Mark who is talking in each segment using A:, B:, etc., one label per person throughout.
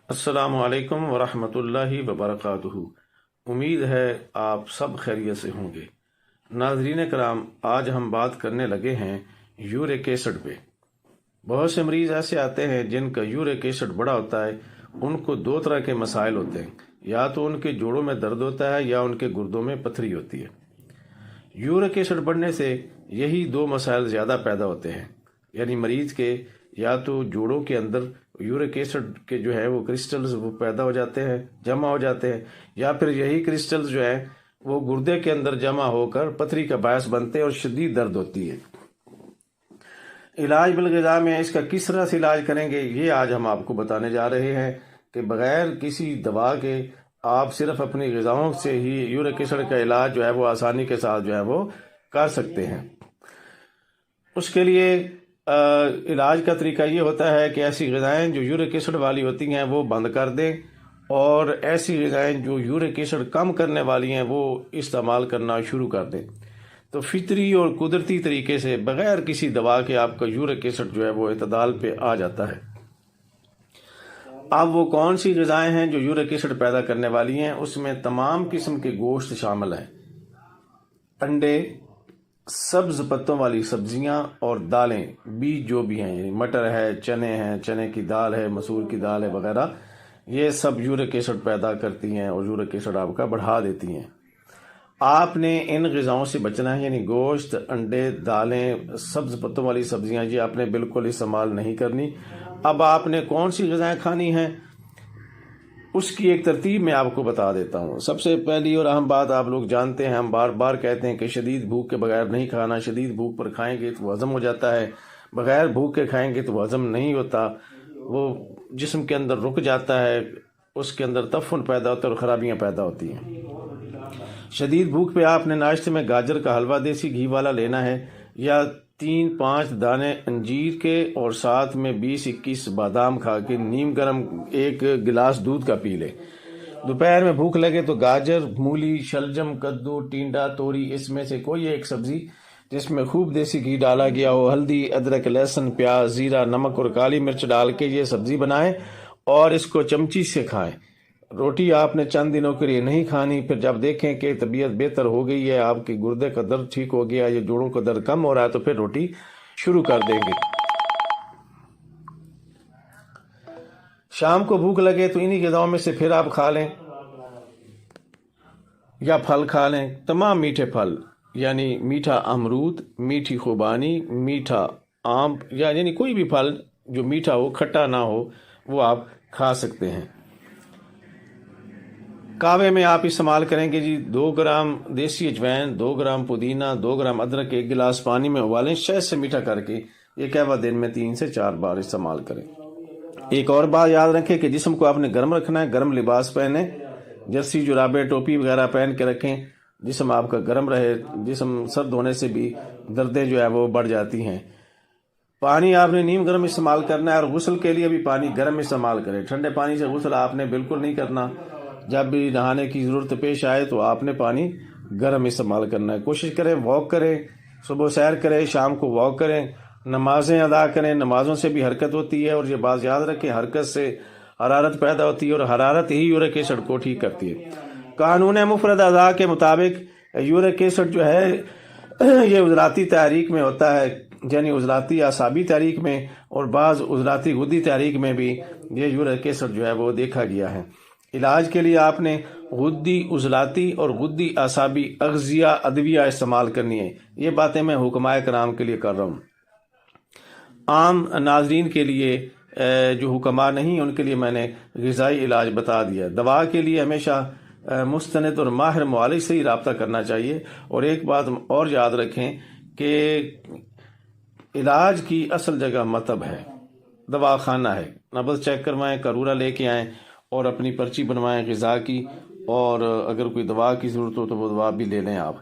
A: السلام علیکم ورحمۃ اللہ وبرکاتہ۔ امید ہے آپ سب خیریت سے ہوں گے۔ ناظرین کرام، آج ہم بات کرنے لگے ہیں یورک ایسڈ پہ۔ بہت سے مریض ایسے آتے ہیں جن کا یورک ایسڈ بڑا ہوتا ہے۔ ان کو دو طرح کے مسائل ہوتے ہیں، یا تو ان کے جوڑوں میں درد ہوتا ہے یا ان کے گردوں میں پتھری ہوتی ہے۔ یورک ایسڈ بڑھنے سے یہی دو مسائل زیادہ پیدا ہوتے ہیں، یعنی مریض کے یا تو جوڑوں کے اندر یورک ایسڈ کے جو ہے وہ کرسٹلز وہ پیدا ہو جاتے ہیں، جمع ہو جاتے ہیں، یا پھر یہی کرسٹلز جو ہے وہ گردے کے اندر جمع ہو کر پتھری کا باعث بنتے ہیں اور شدید درد ہوتی ہے۔ علاج بالغذا میں اس کا کس طرح سے علاج کریں گے، یہ آج ہم آپ کو بتانے جا رہے ہیں کہ بغیر کسی دوا کے آپ صرف اپنی غذاؤں سے ہی یورک ایسڈ کا علاج جو ہے وہ آسانی کے ساتھ جو ہے وہ کر سکتے ہیں۔ اس کے لیے علاج کا طریقہ یہ ہوتا ہے کہ ایسی غذائیں جو یورک ایسڈ والی ہوتی ہیں وہ بند کر دیں، اور ایسی غذائیں جو یورک ایسڈ کم کرنے والی ہیں وہ استعمال کرنا شروع کر دیں۔ تو فطری اور قدرتی طریقے سے بغیر کسی دوا کے آپ کا یورک ایسڈ جو ہے وہ اعتدال پہ آ جاتا ہے۔ اب وہ کون سی غذائیں ہیں جو یورک ایسڈ پیدا کرنے والی ہیں؟ اس میں تمام قسم کے گوشت شامل ہیں، انڈے، سبز پتوں والی سبزیاں اور دالیں، بیج جو بھی ہیں، یعنی مٹر ہے، چنے کی دال ہے، مسور کی دال ہے وغیرہ، یہ سب یورک ایسڈ پیدا کرتی ہیں اور یورک ایسڈ آپ کا بڑھا دیتی ہیں۔ آپ نے ان غذاؤں سے بچنا ہے، یعنی گوشت، انڈے، دالیں، سبز پتوں والی سبزیاں، یہ آپ نے بالکل استعمال نہیں کرنی۔ اب آپ نے کون سی غذائیں کھانی ہیں، اس کی ایک ترتیب میں آپ کو بتا دیتا ہوں۔ سب سے پہلی اور اہم بات آپ لوگ جانتے ہیں، ہم بار بار کہتے ہیں کہ شدید بھوک کے بغیر نہیں کھانا۔ شدید بھوک پر کھائیں گے تو وہ ہضم ہو جاتا ہے، بغیر بھوک کے کھائیں گے تو وہ ہضم نہیں ہوتا، وہ جسم کے اندر رک جاتا ہے، اس کے اندر تفن پیدا ہوتا ہے اور خرابیاں پیدا ہوتی ہیں۔ شدید بھوک پہ آپ نے ناشتے میں گاجر کا حلوہ دیسی گھی والا لینا ہے، یا 3-5 دانے انجیر کے، اور ساتھ میں 20-21 بادام کھا کے نیم گرم 1 گلاس دودھ کا پی لے۔ دوپہر میں بھوک لگے تو گاجر، مولی، شلجم، کدو، ٹینڈا، توری، اس میں سے کوئی ایک سبزی جس میں خوب دیسی گھی ڈالا گیا ہو، ہلدی، ادرک، لہسن، پیاز، زیرہ، نمک اور کالی مرچ ڈال کے یہ سبزی بنائیں اور اس کو چمچی سے کھائیں۔ روٹی آپ نے چند دنوں کے لیے نہیں کھانی، پھر جب دیکھیں کہ طبیعت بہتر ہو گئی ہے، آپ کے گردے کا درد ٹھیک ہو گیا، یہ جوڑوں کا درد کم ہو رہا ہے، تو پھر روٹی شروع کر دیں گے۔ شام کو بھوک لگے تو انہی غذاؤں میں سے پھر آپ کھا لیں، یا پھل کھا لیں، تمام میٹھے پھل، یعنی میٹھا امرود، میٹھی خوبانی، میٹھا آم، یعنی کوئی بھی پھل جو میٹھا ہو، کھٹا نہ ہو، وہ آپ کھا سکتے ہیں۔ کعوے میں آپ استعمال کریں گے 2 گرام دیسی اجوائن، 2 گرام پودینہ، 2 گرام ادرک، 1 گلاس پانی میں ابالیں، شہد سے میٹھا کر کے یہ قہوہ دن میں 3 سے 4 بار استعمال کریں۔ ایک اور بات یاد رکھیں کہ جسم کو آپ نے گرم رکھنا ہے، گرم لباس پہنیں، جرسی، جرابیں، ٹوپی وغیرہ پہن کے رکھیں، جسم آپ کا گرم رہے۔ جسم سرد ہونے سے بھی دردیں جو ہے وہ بڑھ جاتی ہیں۔ پانی آپ نے نیم گرم استعمال کرنا ہے، اور غسل کے لیے بھی پانی گرم استعمال کریں۔ ٹھنڈے پانی سے غسل آپ نے بالکل نہیں کرنا۔ جب بھی نہانے کی ضرورت پیش آئے تو آپ نے پانی گرم استعمال کرنا ہے۔ کوشش کریں واک کریں، صبح سیر کریں، شام کو واک کریں، نمازیں ادا کریں۔ نمازوں سے بھی حرکت ہوتی ہے، اور یہ بات یاد رکھیں، حرکت سے حرارت پیدا ہوتی ہے، اور حرارت ہی یورک ایسڈ کو ٹھیک کرتی ہے۔ قانون مفرد اعضاء کے مطابق یورک ایسڈ جو ہے یہ عضلاتی تحریک میں ہوتا ہے، یعنی عضلاتی اعصابی تحریک میں، اور بعض عضلاتی غدی تحریک میں بھی یہ یورک ایسڈ جو ہے وہ دیکھا گیا ہے۔ علاج کے لیے آپ نے غدی، عضلاتی اور غدی اعصابی اغذیہ ادویہ استعمال کرنی ہے۔ یہ باتیں میں حکمائے کرام کے لیے کر رہا ہوں۔ عام ناظرین کے لیے جو حکماء نہیں، ان کے لیے میں نے غذائی علاج بتا دیا۔ دوا کے لیے ہمیشہ مستند اور ماہر معالج سے ہی رابطہ کرنا چاہیے۔ اور ایک بات اور یاد رکھیں کہ علاج کی اصل جگہ مطب ہے، دوا خانہ ہے۔ نبض چیک کروائیں، قارورہ لے کے آئیں، اور اپنی پرچی بنوائیں غذا کی، اور اگر کوئی دوا کی ضرورت ہو تو وہ دوا بھی لے لیں آپ۔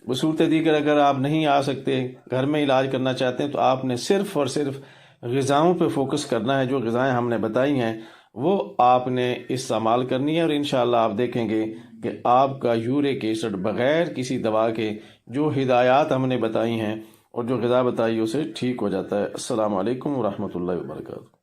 A: بصورت دیگر اگر آپ نہیں آ سکتے، گھر میں علاج کرنا چاہتے ہیں، تو آپ نے صرف اور صرف غذاؤں پہ فوکس کرنا ہے۔ جو غذائیں ہم نے بتائی ہیں وہ آپ نے استعمال کرنی ہے، اور انشاءاللہ آپ دیکھیں گے کہ آپ کا یورک ایسڈ بغیر کسی دوا کے جو ہدایات ہم نے بتائی ہیں اور جو غذا بتائی اسے ٹھیک ہو جاتا ہے۔ السلام علیکم ورحمۃ اللہ وبرکاتہ۔